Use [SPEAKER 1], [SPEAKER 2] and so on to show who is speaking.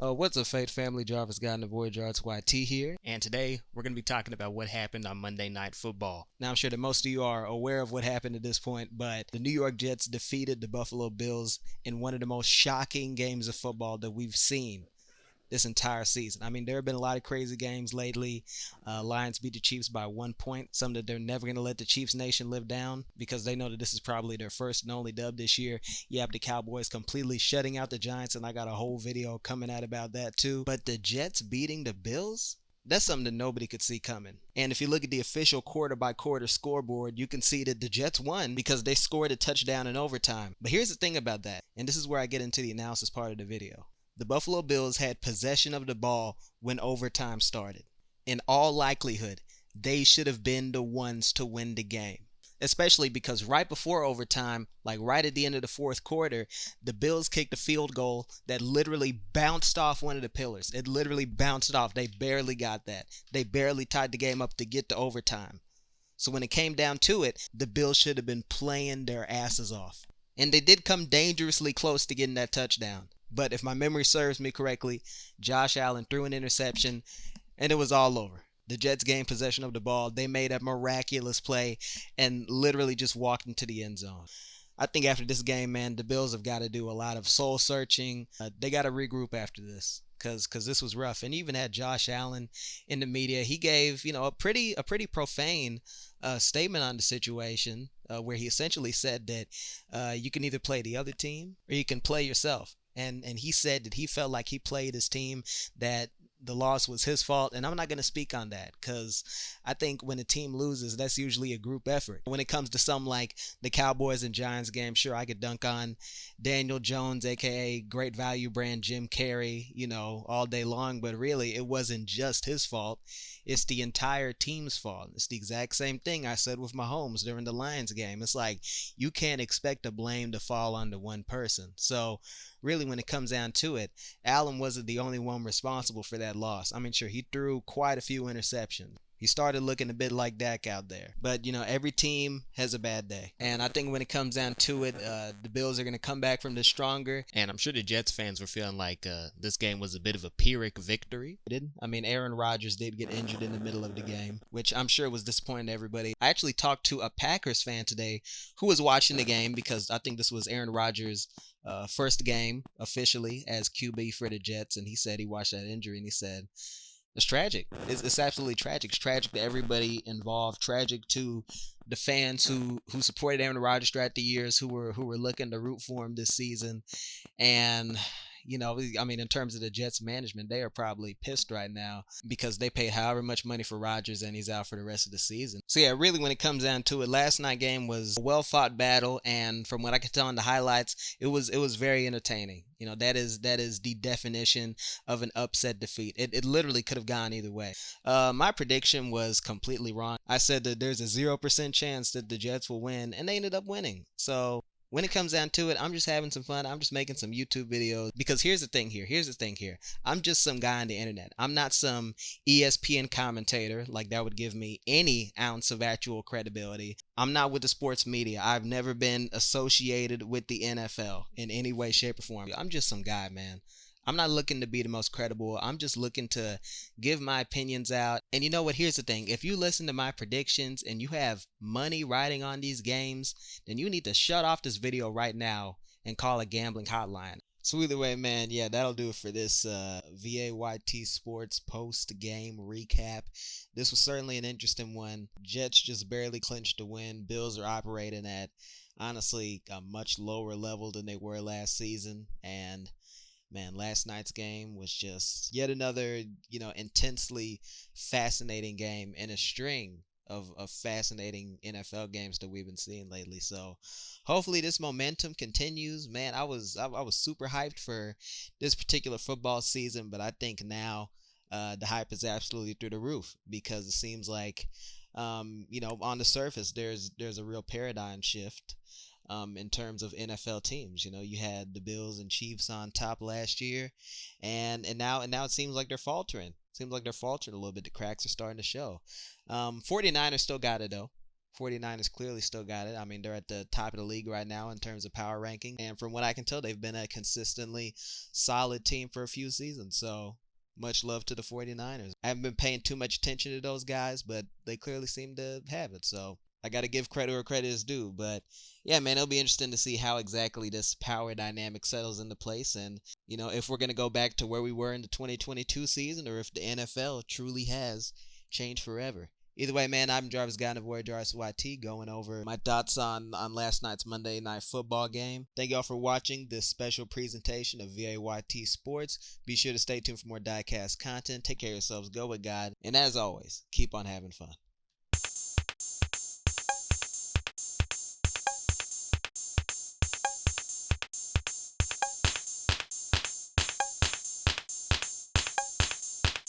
[SPEAKER 1] What's up, Fate family? Jarvis Guy and the Voyager Arts YT here, and today we're going to be talking about what happened on Monday Night Football. Now, I'm sure that most of you are aware of what happened at this point, but the New York Jets defeated the Buffalo Bills in one of the most shocking games of football that we've seen this entire season. I mean, there have been a lot of crazy games lately. Lions beat the Chiefs by 1 point, something that they're never going to let the Chiefs Nation live down because they know that this is probably their first and only dub this year. You have the Cowboys completely shutting out the Giants, and I got a whole video coming out about that too. But the Jets beating the Bills? That's something that nobody could see coming. And if you look at the official quarter-by-quarter scoreboard, you can see that the Jets won because they scored a touchdown in overtime. But here's the thing about that, and this is where I get into the analysis part of the video. The Buffalo Bills had possession of the ball when overtime started. In all likelihood, they should have been the ones to win the game. Especially because right before overtime, like right at the end of the fourth quarter, the Bills kicked a field goal that literally bounced off one of the pillars. It literally bounced off. They barely got that. They barely tied the game up to get to overtime. So when it came down to it, the Bills should have been playing their asses off. And they did come dangerously close to getting that touchdown. But if my memory serves me correctly, Josh Allen threw an interception, and it was all over. The Jets gained possession of the ball. They made a miraculous play and literally just walked into the end zone. I think after this game, man, the Bills have got to do a lot of soul searching. They got to regroup after this because this was rough. And even had Josh Allen in the media. He gave a pretty profane statement on the situation where he essentially said that you can either play the other team or you can play yourself. And he said that he felt like he played his team, that the loss was his fault. And I'm not going to speak on that because I think when a team loses, that's usually a group effort. When it comes to something like the Cowboys and Giants game, sure, I could dunk on Daniel Jones, a.k.a. Great Value Brand Jim Carrey, all day long. But really, it wasn't just his fault. It's the entire team's fault. It's the exact same thing I said with Mahomes during the Lions game. It's like you can't expect the blame to fall onto one person. So really, when it comes down to it, Allen wasn't the only one responsible for that loss. I mean, sure, he threw quite a few interceptions. He started looking a bit like Dak out there. But, every team has a bad day. And I think when it comes down to it, the Bills are going to come back from this stronger. And I'm sure the Jets fans were feeling like this game was a bit of a Pyrrhic victory. I mean, Aaron Rodgers did get injured in the middle of the game, which I'm sure was disappointing to everybody. I actually talked to a Packers fan today who was watching the game because I think this was Aaron Rodgers' first game officially as QB for the Jets. And he said he watched that injury and he said, it's tragic. It's absolutely tragic. It's tragic to everybody involved. Tragic to the fans who supported Aaron Rodgers throughout the years, who were looking to root for him this season. And I mean, in terms of the Jets management, they are probably pissed right now because they paid however much money for Rodgers and he's out for the rest of the season. So yeah, really when it comes down to it, last night's game was a well-fought battle, and from what I could tell in the highlights, it was very entertaining. That is the definition of an upset defeat. It literally could have gone either way. My prediction was completely wrong. I said that there's a 0% chance that the Jets will win, and they ended up winning. So when it comes down to it, I'm just having some fun. I'm just making some YouTube videos because here's the thing here. I'm just some guy on the internet. I'm not some ESPN commentator. Like that would give me any ounce of actual credibility. I'm not with the sports media. I've never been associated with the NFL in any way, shape, or form. I'm just some guy, man. I'm not looking to be the most credible. I'm just looking to give my opinions out. And you know what? Here's the thing. If you listen to my predictions and you have money riding on these games, then you need to shut off this video right now and call a gambling hotline. So either way, man, yeah, that'll do it for this VAYT Sports post-game recap. This was certainly an interesting one. Jets just barely clinched the win. Bills are operating at, honestly, a much lower level than they were last season. And man, last night's game was just yet another, intensely fascinating game in a string of fascinating NFL games that we've been seeing lately. So hopefully this momentum continues. Man, I was super hyped for this particular football season, but I think now the hype is absolutely through the roof because it seems like, on the surface, there's a real paradigm shift. In terms of NFL teams. You had the Bills and Chiefs on top last year, and now it seems like they're faltering. A little bit. The cracks are starting to show. 49ers still got it though. 49ers clearly still got it. I mean, they're at the top of the league right now in terms of power ranking. And from what I can tell, they've been a consistently solid team for a few seasons. So much love to the 49ers. I haven't been paying too much attention to those guys, but they clearly seem to have it. So I got to give credit where credit is due. But yeah, man, it'll be interesting to see how exactly this power dynamic settles into place. And, if we're going to go back to where we were in the 2022 season or if the NFL truly has changed forever. Either way, man, I'm Jarvis Guy of Warrior Jarvis YT going over my thoughts on last night's Monday Night Football game. Thank y'all for watching this special presentation of VAYT Sports. Be sure to stay tuned for more diecast content. Take care of yourselves. Go with God. And as always, keep on having fun.